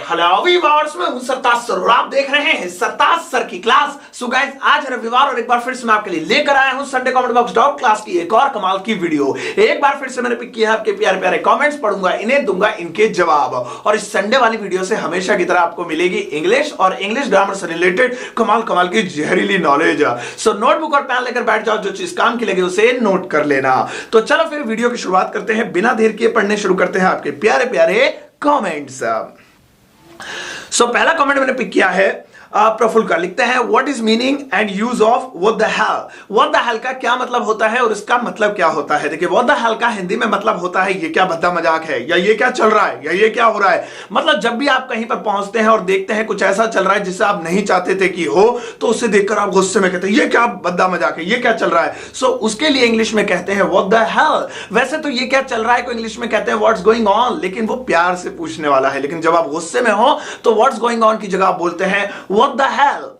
Hello viewers, मैं हूं सरताज sir और आप देख रहे हैं सरताज सर की क्लास। सो गाइस, आज है रविवार और एक बार फिर से मैं आपके लिए लेकर आया हूं Sunday comment box dot class की एक और कमाल की वीडियो। एक बार फिर से मैंने पिक किया है आपके प्यारे प्यारे कमेंट्स, पढ़ूंगा इन्हें, दूंगा इनके जवाब। और इस संडे वाली वीडियो से हमेशा की तरह आपको मिलेगी इंग्लिश और इंग्लिश ग्रामर से रिलेटेड कमाल कमाल की जहरीली नॉलेज। सो नोटबुक और पेन लेकर बैठ जाओ, जो चीज काम की लगे उसे नोट कर लेना। तो चलो फिर वीडियो की शुरुआत करते हैं, बिना देर किए पढ़ने शुरू करते हैं आपके प्यारे प्यारे कमेंट्स। सो पहला कमेंट मैंने पिक किया है प्रफुल्ल का। लिखते हैं what is meaning and use of what the hell. What the hell का क्या मतलब होता है और इसका मतलब क्या होता है। देखिए, व्हाट द हेल का हिंदी में मतलब होता है ये क्या भद्दा मजाक है, या ये क्या चल रहा है, या ये क्या हो रहा है। मतलब जब भी आप कहीं पर पहुंचते हैं और देखते हैं कुछ ऐसा चल रहा है जिसे आप नहीं चाहते थे कि हो, तो उसे देखकर आप गुस्से में कहते हैं ये क्या भद्दा मजाक है, ये क्या चल रहा है। सो उसके लिए इंग्लिश में कहते हैं व्हाट द हेल। वैसे तो ये क्या चल रहा है को इंग्लिश में कहते हैं व्हाट्स गोइंग ऑन, लेकिन वो प्यार से पूछने वाला है। लेकिन जब आप गुस्से में हो तो व्हाट्स गोइंग ऑन की जगह आप बोलते हैं व्हाट द हेल।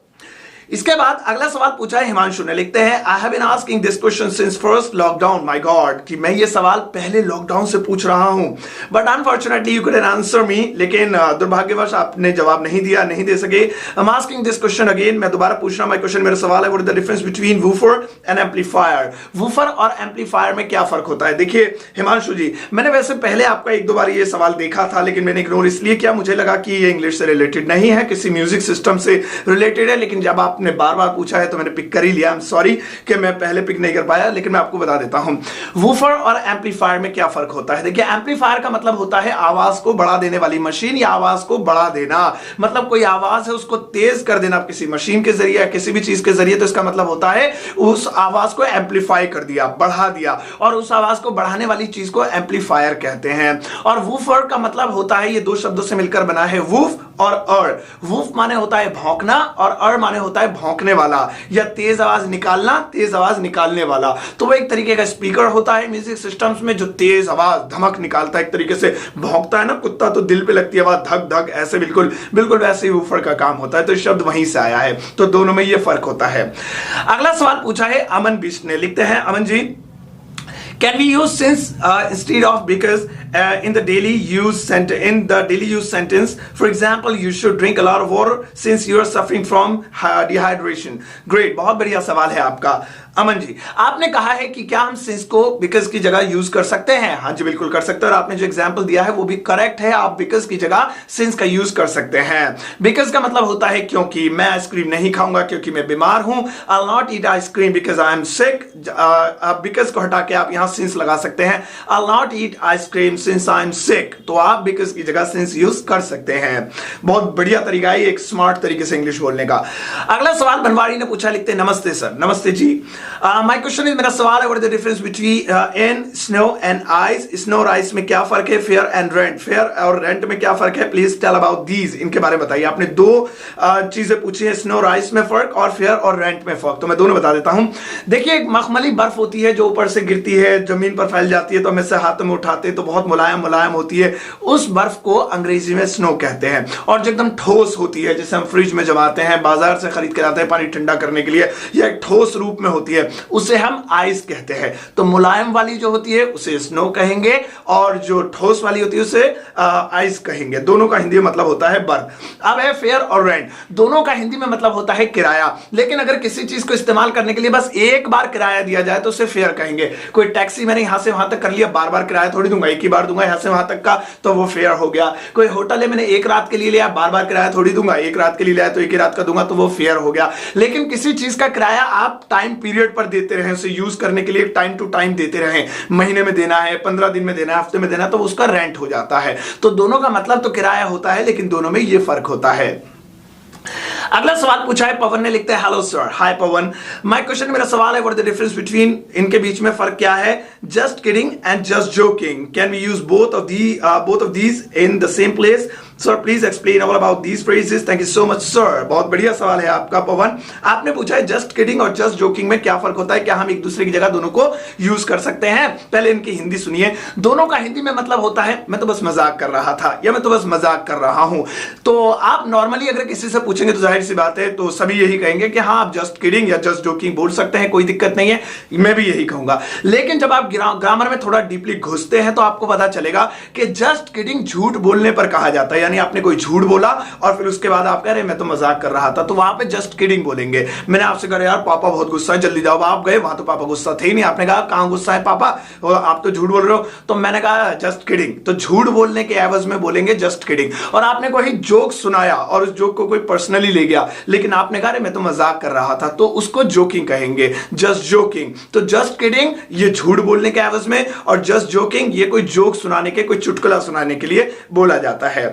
इसके बाद अगला सवाल पूछा है हिमांशु ने। लिखते हैं I have been asking this question since first lockdown. My God, कि मैं ये सवाल पहले लॉकडाउन से पूछ रहा हूं, but unfortunately you couldn't answer me. लेकिन दुर्भाग्यवश आपने जवाब नहीं दिया, नहीं दे सके। I am asking this question again, मैं दोबारा पूछ रहा हूं। माय क्वेश्चन, मेरा सवाल है what is the difference between woofer and amplifier. Woofer और एम्पलीफायर में क्या फर्क होता है। देखिए हिमांशु जी, मैंने वैसे पहले आपका एक दो बार ये सवाल देखा था, लेकिन मैंने इग्नोर इसलिए किया, मुझे लगा कि ये इंग्लिश से रिलेटेड नहीं है, किसी म्यूजिक सिस्टम से रिलेटेड है। लेकिन जब आपने बार बार पूछा है तो मैंने पिक कर ही लिया। आई एम सॉरी कि मैं पहले पिक नहीं कर पाया, लेकिन मैं आपको बता देता हूं वूफर और एम्पलीफायर में क्या फर्क होता है। देखिए, एम्पलीफायर का मतलब होता है आवाज को बढ़ा देने वाली मशीन, या आवाज को बढ़ा देना। मतलब कोई आवाज है उसको तेज कर देना किसी मशीन के जरिए या किसी भी चीज के जरिए, तो इसका मतलब होता है उस आवाज को एम्पलीफाई कर दिया, बढ़ा दिया, और उस आवाज को बढ़ाने वाली चीज को एम्पलीफायर कहते हैं। और वूफर का मतलब होता है, ये दो शब्दों से मिलकर बना है, वूफ और अर। वूफ माने होता है भौंकना और अर माने होता है भौंकने वाला, या तेज आवाज निकालना, तेज आवाज निकालने वाला। तो वो एक तरीके का स्पीकर होता है म्यूजिक सिस्टम्स में, जो तेज आवाज धमक निकालता है, एक तरीके से भौंकता है ना कुत्ता, तो दिल पे लगती है आवाज धक धक, ऐसे बिल्कुल बिल्कुल वैसे ही वूफर का काम होता है। तो शब्द वहीं से आया है, तो दोनों में ये फर्क होता है। अगला सवाल पूछा है अमन बिष्ट ने। लिखते हैं Aman ji, can we use since instead of because in the daily use sentence, for example you should drink a lot of water since you are suffering from dehydration। great, बहुत बढ़िया सवाल है आपका अमन जी। आपने कहा है कि क्या हम सिंस को बिकॉज की जगह यूज कर सकते हैं। हाँ जी, बिल्कुल कर सकते हैं, और आपने जो एग्जांपल दिया है वो भी करेक्ट है। आप बिकॉज की जगह सिंस का यूज कर सकते हैं। बिकॉज का मतलब होता है क्योंकि। मैं आइसक्रीम नहीं खाऊंगा क्योंकि मैं बीमार हूं। I'll not eat ice cream because I am sick। Because को हटा के आप यहां सिंस लगा सकते हैं। I'll not eat ice cream since I am sick। तो आप बिकॉज की जगह सिंस यूज कर सकते हैं। बहुत बढ़िया तरीका है, एक स्मार्ट तरीके से इंग्लिश बोलने का। अगला सवाल बनवारी ने पूछा। लिखते नमस्ते सर। नमस्ते जी। माय क्वेश्चन इज, मेरा सवाल है what is the difference between in snow and ice. Snow और आइस में क्या फर्क है। फेयर एंड रेंट, फेयर और रेंट में क्या फर्क है। प्लीज टेल अबाउट दीज, इनके बारे में बताइए। आपने दो चीजें पूछी है, स्नो और आइस में फर्क और फेयर और रेंट में फर्क, तो मैं दोनों बता देता हूं। देखिए, एक मखमली बर्फ होती है जो ऊपर से गिरती है, जमीन पर फैल जाती है, तो हम इसे हाथों में उठाते हैं तो बहुत मुलायम मुलायम होती है। उस बर्फ को अंग्रेजी में स्नो कहते हैं। और जो एकदम ठोस होती है, जिसे हम फ्रिज में जमाते हैं, बाजार से खरीद के लाते हैं पानी ठंडा करने के लिए, या एक ठोस रूप में होती है, उसे हम आइस कहते हैं। तो मुलायम वाली जो होती है उसे स्नो कहेंगे, और जो ठोस वाली होती है उसे आइस कहेंगे। दोनों का हिंदी में मतलब होता है बर्फ। अब है फेयर और रेंट, दोनों का हिंदी में मतलब होता है किराया। लेकिन अगर किसी चीज को इस्तेमाल करने के लिए बस एक बार किराया दिया जाए तो उसे फेयर कहेंगे। कोई टैक्सी मैंने यहां से वहां तक कर लिया, बार बार किराया थोड़ी दूंगा, एक ही बार दूंगा यहां से वहां तक का, तो वो फेयर हो गया। कोई होटल है, मैंने एक रात के लिए लिया, बार बार किराया थोड़ी दूंगा, एक रात के लिए लिया तो एक ही रात का दूंगा, तो वो फेयर हो गया। लेकिन किसी चीज का किराया आप टाइम पीरियड पर देते रहे, उसे यूज करने के लिए टाइम टू टाइम देते रहे, महीने में देना है, 15 दिन में देना है, हफ्ते में देना है, तो उसका रेंट हो जाता है। तो दोनों का मतलब तो किराया होता है, लेकिन दोनों में यह फर्क होता है। अगला सवाल पूछा है पवन ने। लिखते हैं hello sir. Hi Pawan, my question, मेरा सवाल है what is the difference between, इनके बीच में फर्क क्या है। Just kidding and just joking, can we use both of these in the same place. Sir please explain all about these phrases. Thank you so much sir. बहुत बढ़िया सवाल है आपका पवन। आपने पूछा है जस्ट किडिंग और जस्ट जोकिंग में क्या फर्क होता है, क्या हम एक दूसरे की जगह दोनों को यूज कर सकते हैं। पहले इनकी हिंदी सुनिए। दोनों का हिंदी में मतलब होता है मैं तो बस मजाक कर रहा था, या मैं तो बस मजाक कर रहा हूं। तो आप नॉर्मली अगर किसी से पूछेंगे तो जाहिर सी बात है, तो सभी यही कहेंगे कि हाँ आप जस्ट किडिंग या जस्ट जोकिंग बोल सकते हैं, कोई दिक्कत नहीं है, मैं भी यही कहूंगा। लेकिन जब आप ग्रामर में थोड़ा डीपली घुसते हैं तो आपको पता चलेगा कि जस्ट किडिंग झूठ बोलने पर कहा जाता है, यानी आपने कोई झूठ बोला और फिर उसके बाद आप कह रहे मैं तो मजाक कर रहा था, तो वहां पे जस्ट किडिंग बोलेंगे। मैंने आपसे कहा यार पापा बहुत गुस्सा है, जल्दी जाओ। आप गए वहां तो पापा गुस्सा थे ही नहीं, आपने कहा कहां गुस्सा है पापा, आप तो झूठ बोल रहे हो। तो मैंने कहा जस्ट किडिंग। तो झूठ बोलने के एवज में बोलेंगे जस्ट किडिंग। और आपने कोई जोक सुनाया और उस जोक को कोई पर्सनली ले गया, लेकिन आपने कहा मैं तो मजाक कर रहा था, तो उसको जोकिंग कहेंगे, जस्ट जोकिंग। तो जस्ट किडिंग ये झूठ बोलने के एवज में, और जस्ट जोकिंग ये कोई जोक सुनाने के, कोई चुटकुला सुनाने के लिए बोला जाता है।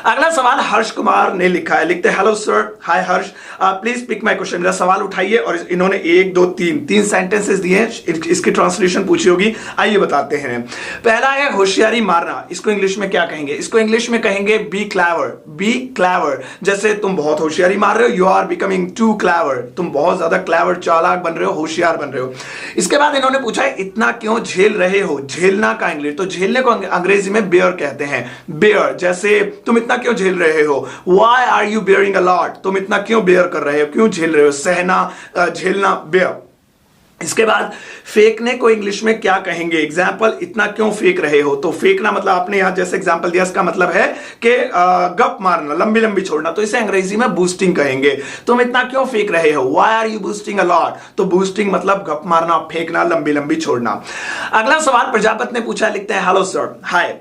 अगला सवाल हर्ष कुमार ने लिखा है, लिखते हैं hello sir, hi Harsh, please pick my question. मेरा सवाल उठाइए। और इन्होंने 1 2 3 सेंटेंसेस दिए हैं, इसकी ट्रांसलेशन पूछी होगी, आइए बताते हैं। पहला है होशियारी मारना, इसको इंग्लिश में क्या कहेंगे? इसको इंग्लिश में कहेंगे बी क्लेवर। बी क्लेवर, जैसे तुम बहुत होशियारी मार रहे हो, you are becoming too clever, तुम बहुत ज्यादा क्लेवर, चालाक बन रहे हो, होशियार बन रहे हो। इसके बाद इन्होंने पूछा है इतना क्यों झेल रहे हो? झेलना का इंग्लिश, तो झेलने को अंग्रेजी में बेयर कहते हैं। बेयर, जैसे तुम इतना क्यों झेल रहे हो, why are you bearing a lot, तुम इतना क्यों बेयर कर रहे हो, क्यों झेल रहे हो, सहना, झेलना, बेयर। इसके बाद फेंकने को इंग्लिश में क्या कहेंगे? एग्जाम्पल, इतना क्यों फेंक रहे हो, तो फेंकना मतलब आपने यहां जैसे एग्जाम्पल दिया, इसका मतलब है कि गप मारना, लंबी लंबी छोड़ना, तो इसे अंग्रेजी में बूस्टिंग कहेंगे। तुम इतना क्यों फेंक रहे हो, why are you boosting a lot, तो बूस्टिंग मतलब गप मारना, फेंकना, लंबी लंबी छोड़ना। अगला सवाल प्रजापत ने पूछा, लिखते हैं hello sir, hi,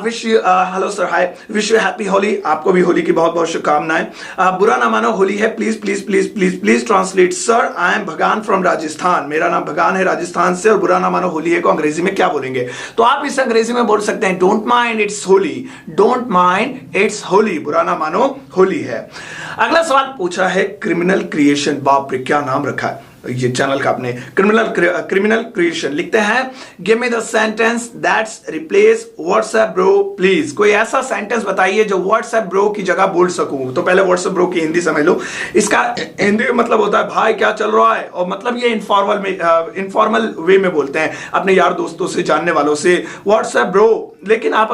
wish you, hello sir, hi, wish you happy Holi, आपको भी होली की बहुत बहुत शुभकामनाएं। बुरा ना मानो होली है, please please please please please translate. Sir I am Bhagan from Rajasthan, मेरा नाम भगान है राजस्थान से, और बुरा ना मानो होली है को अंग्रेजी में क्या बोलेंगे? तो आप इसे अंग्रेजी में बोल सकते हैं don't mind it's Holi, don't mind it's Holi, बुरा ना मानो होली है। अगला सवाल पूछा है क्रिमिनल क्रिएशन, बाप रे क्या नाम रखा है ये चैनल का आपने, क्रिमिनल क्रिएशन। लिखते हैं give me the sentence that's replace WhatsApp bro please, कोई ऐसा सेंटेंस बताइए जो व्हाट्सएप ब्रो की जगह बोल सकूं। तो पहले व्हाट्सएप ब्रो की हिंदी समझ लो। इसका हिंदी मतलब होता है भाई क्या चल रहा है, और मतलब ये इनफॉर्मल वे में बोलते हैं अपने यार दोस्तों से, जानने वालों से, व्हाट्सएप ब्रो। लेकिन आप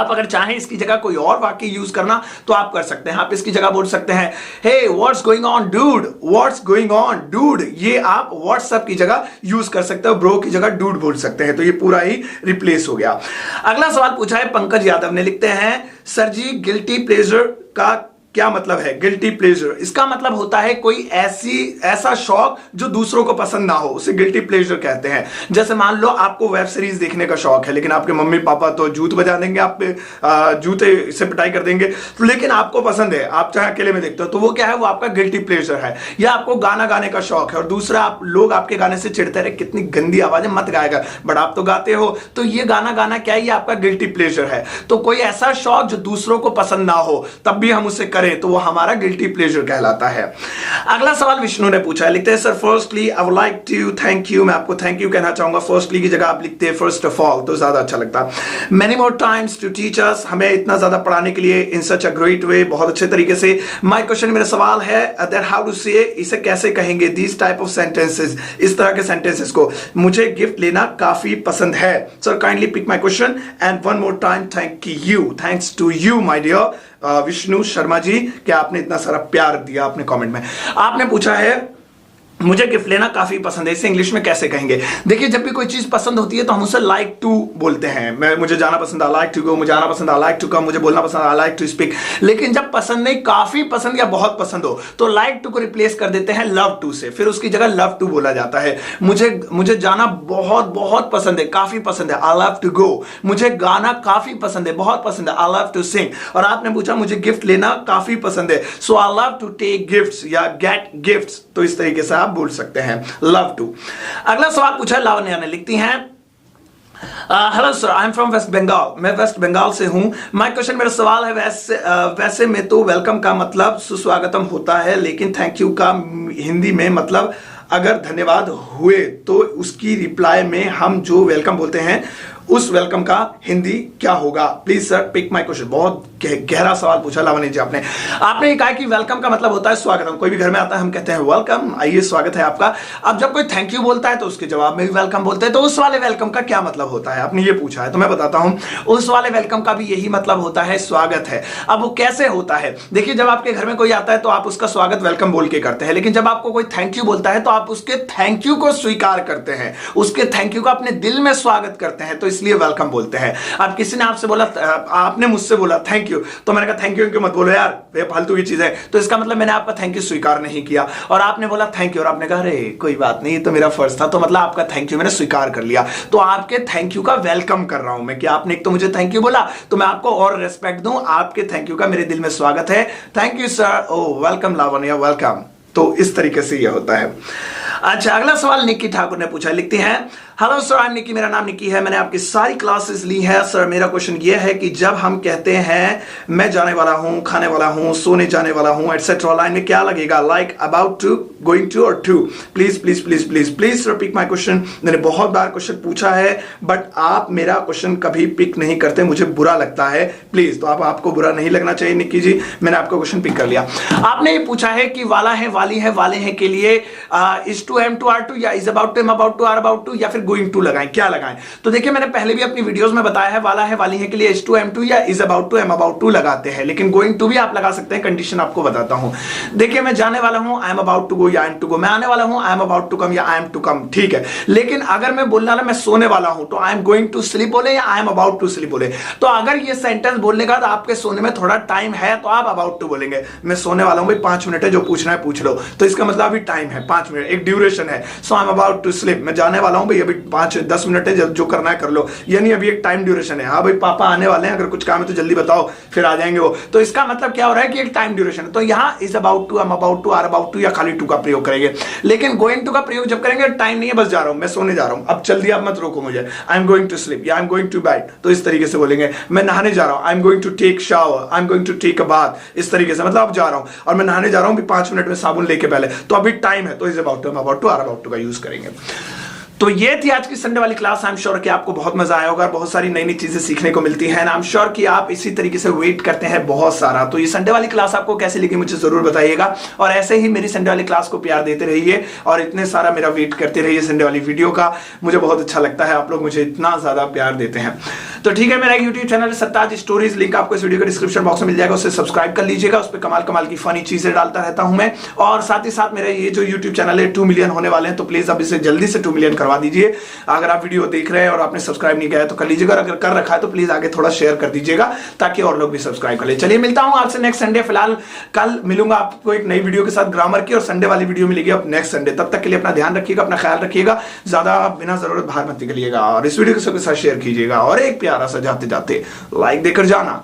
अगर चाहें इसकी जगह कोई और वाक्य यूज करना तो आप कर सकते हैं। आप इसकी जगह बोल सकते हैं hey what's going on dude, what's going on dude, ये आप व्हाट्सएप की जगह यूज कर सकते हो, ब्रो की जगह डूड बोल सकते हैं, तो ये पूरा ही रिप्लेस हो गया। अगला सवाल पूछा है पंकज यादव ने, लिखते हैं सर जी गिल्टी प्लेजर का क्या मतलब है? गिल्टी प्लेजर, इसका मतलब होता है कोई ऐसा शौक जो दूसरों को पसंद ना हो, उसे गिल्टी प्लेजर कहते हैं। जैसे मान लो आपको वेब सीरीज देखने का शौक है, लेकिन आपके मम्मी पापा तो जूत बजा देंगे, आप पे जूते से पिटाई कर देंगे, तो लेकिन आपको पसंद है, आप चाहे अकेले में देखते हो, तो वो क्या है, वो आपका गिल्टी प्लेजर है। या आपको गाना गाने का शौक है और दूसरा आप लोग आपके गाने से चिढ़ते रहे कितनी गंदी आवाज है, मत गाएगा, बट आप तो गाते हो, तो ये गाना गाना क्या है, ये आपका गिल्टी प्लेजर है। तो कोई ऐसा शौक जो दूसरों को पसंद ना हो तब भी हम उसे करें तो वो हमारा गिल्टी प्लेजर कहलाता है। अगला सवाल विष्णु ने पूछा है, लिखते हैं sir firstly I would like to thank you, मैं आपको थैंक यू कहना चाहूंगा। फर्स्टली की जगह आप लिखते हैं फर्स्ट ऑफ ऑल तो ज्यादा अच्छा लगता। Many more times to teach us, हमें इतना ज्यादा पढ़ाने के लिए, इन सच अ ग्रेट वे, बहुत अच्छे तरीके से। माय क्वेश्चन, मेरा सवाल है दैट हाउ टू से, इसे कैसे कहेंगे, दिस टाइप ऑफ सेंटेंसेस, इस तरह के सेंटेंसेस को। मुझे गिफ्ट लेना काफी पसंद है। Sir kindly pick my question and one more time thank you, thanks to you my dear Vishnu Sharma ji, क्या आपने इतना सारा प्यार दिया अपने कमेंट में। आपने पूछा है मुझे गिफ्ट लेना काफी पसंद है, इसे इंग्लिश में कैसे कहेंगे? देखिए जब भी कोई चीज पसंद होती है तो हम उसे लाइक टू बोलते हैं। मुझे जाना पसंद, आई लाइक टू गो, मुझे आना पसंद, आई लाइक टू कम, मुझे बोलना पसंद, आई लाइक टू स्पीक। लेकिन जब पसंद नहीं, काफी पसंद या बहुत पसंद हो, तो लाइक टू को रिप्लेस कर देते हैं लव टू से, फिर उसकी जगह लव टू बोला जाता है। मुझे जाना बहुत बहुत पसंद है, काफी पसंद है, आई लव टू गो। मुझे गाना काफी पसंद है, बहुत पसंद है, आई लव टू सिंग। और आपने पूछा मुझे गिफ्ट लेना काफी पसंद है, so I love to take gifts या गेट गिफ्ट्स, तो इस तरीके से आप बोल सकते हैं लव टू। अगला सवाल पूछा लावण्या ने, लिखती हैं hello sir I am from West Bengal, मैं वेस्ट बंगाल से हूं। माय क्वेश्चन, मेरा सवाल है वैसे में तो वेलकम का मतलब सुस्वागतम होता है, लेकिन थैंक यू का हिंदी में मतलब अगर धन्यवाद हुए तो उसकी रिप्लाई में हम जो वेलकम बोलते हैं उस वेलकम का हिंदी क्या होगा? Please sir pick my question. बहुत गहरा सवाल पूछा लावण्य जी आपने ये कहा कि वेलकम का मतलब होता है स्वागतम। कोई भी घर में आता है हम कहते हैं वेलकम, आइए स्वागत है आपका। अब जब कोई थैंक यू बोलता है तो उसके जवाब में भी वेलकम बोलते हैं, तो उस वाले वेलकम का क्या मतलब होता है? आपने ये पूछा है तो मैं बताता हूं, उस वाले वेलकम का भी यही मतलब होता है, स्वागत है। अब वो कैसे होता है? देखिए जब आपके घर में कोई आता है तो आप उसका स्वागत वेलकम बोल के करते हैं, लेकिन जब आपको कोई थैंक यू बोलता है तो आप उसके थैंक यू को स्वीकार करते हैं, उसके थैंक यू का अपने दिल में स्वागत करते हैं। तो इसलिए वेलकम बोलते हैं। अब किसी ने आपसे बोला, आपने मुझसे बोला थैंक यू, तो मैंने कहा थैंक यू मत बोलो यार, ये फालतू की चीज है, तो इसका मतलब मैंने आपका थैंक यू स्वीकार नहीं किया। और आपने बोला थैंक यू और आपने कहा अरे कोई बात नहीं, तो मेरा फर्ज था, तो मतलब आपका थैंक यू मैंने स्वीकार कर लिया। तो आपके थैंक यू का वेलकम कर रहा हूं मैं, कि आपने एक तो मुझे थैंक यू बोला तो मैं आपको और रेस्पेक्ट दूं, आपके थैंक यू का मेरे दिल में स्वागत है। Thank you sir, oh welcome Lavanya, welcome. तो इस तरीके से यह होता है। अच्छा, अगला सवाल निक्की ठाकुर ने पूछा, लिखती हैं hello sir, I M Nikki, मेरा नाम निक्की है, मैंने आपकी सारी क्लासेस ली है सर। मेरा क्वेश्चन ये है कि जब हम कहते हैं मैं जाने वाला हूं, खाने वाला हूं, सोने जाने वाला हूं एटसेट्रा, लाइन में क्या लगेगा? Like, about to, going to और to? Please please please please please repeat my question. मैंने बहुत बार क्वेश्चन पूछा है बट आप मेरा क्वेश्चन कभी पिक नहीं करते, मुझे बुरा लगता है प्लीज। तो आपको बुरा नहीं लगना चाहिए निक्की जी, मैंने आपका क्वेश्चन पिक कर लिया। आपने ये पूछा है कि वाला है, वाली है, वाले हैं के लिए is to, am to, are to, या is about to, am about to, are about to, या फिर गोइंग टू लगाएं, क्या लगाएं? तो देखिए मैंने पहले भी अपनी वीडियोस में बताया है, वाला है, वाली है के लिए इज टू, एम टू, या is about to, am about to लगाते हैं, लेकिन गोइंग टू भी आप लगा सकते हैं, कंडीशन आपको बताता हूं। देखिए मैं जाने वाला हूं, I am about to go, या आई एम टू गो, मैं आने वाला हूं, I am about to come, या आई एम टू कम, ठीक है। लेकिन अगर मैं बोलने वाला मैं सोने वाला हूं, तो I am going to sleep बोले या I am about to sleep बोले? तो अगर ये सेंटेंस बोलने का आपके सोने में थोड़ा टाइम है तो आप अबाउट टू बोलेंगे। मैं सोने वाला हूं भाई, 5 मिनट है, जो पूछना है पूछ लो, तो इसका मतलब अभी टाइम है 5 मिनट, एक ड्यूरेशन है। So I am about to sleep, मैं जाने वाला हूं भाई, अभी 5-10 मिनट है, जो करना है कर लो, यानी अभी एक टाइम ड्यूरेशन है। हाँ भाई पापा आने वाले हैं, अगर कुछ काम है तो जल्दी बताओ, फिर आ जाएंगे वो। तो इसका मतलब क्या हो रहा है कि एक टाइम ड्यूरेशन है। तो यहाँ is about to, am about to, are about to या खाली टू का प्रयोग करेंगे। लेकिन गोइंग टू का प्रयोग जब करेंगे टाइम नहीं है, बस जा रहा हूं, मैं सोने जा रहा हूं, अब जल्दी आप मत रोको मुझे, I am going to sleep या I am going to bed, तो इस तरीके से बोलेंगे। मैं नहाने जा रहा हूं, I am going to take shower, I am going to take a bath, इस तरीके से, मतलब अब जा रहा हूं और मैं नहाने जा रहा हूं 5 मिनट में साबुन लेके पहले, तो अभी टाइम है, तो is about to, am about to, are about to का यूज करेंगे। तो ये थी आज की संडे वाली क्लास। आई एम श्योर कि आपको बहुत मजा आया होगा, बहुत सारी नई नई चीजें सीखने को मिलती हैं। आई एम श्योर कि आप इसी तरीके से वेट करते हैं बहुत सारा। तो ये संडे वाली क्लास आपको कैसी लगी मुझे जरूर बताइएगा, और ऐसे ही मेरी संडे वाली क्लास को प्यार देते रहिए और इतने सारा मेरा वेट करते रहिए संडे वाली वीडियो का। मुझे बहुत अच्छा लगता है, आप लोग मुझे इतना ज्यादा प्यार देते हैं। तो ठीक है, मेरा एक यूट्यूब चैनल सरताज स्टोरीज, लिंक आपको इस वीडियो के डिस्क्रिप्शन बॉक्स में मिल जाएगा, उससे सब्सक्राइब कर लीजिएगा। उस पर कमाल कमाल की फनी चीजें डालता रहता हूं मैं। और साथ ही साथ मेरा ये जो यूट्यूब चैनल है 2 मिलियन होने वाले हैं, तो प्लीज अब इसे जल्दी से 2 मिलियन करवा दीजिए। अगर आप वीडियो देख रहे हैं और आपने सब्सक्राइब नहीं किया है तो कर लीजिएगा, अगर कर रखा है तो प्लीज आगे थोड़ा शेयर कर दीजिएगा ताकि और लोग भी सब्सक्राइब कर ले। चलिए मिलता हूं आपसे नेक्स्ट संडे। फिलहाल कल मिलूंगा आपको एक नई वीडियो के साथ ग्रामर की, और संडे वाली वीडियो मिलेगी अब नेक्स्ट संडे। तब तक के लिए अपना ध्यान रखिएगा, अपना ख्याल रखिएगा, ज्यादा बिना जरूरत बाहर मत निकलिएगा, और इस वीडियो के साथ शेयर कीजिएगा, और एक प्यारा सा जाते जाते लाइक देकर जाना।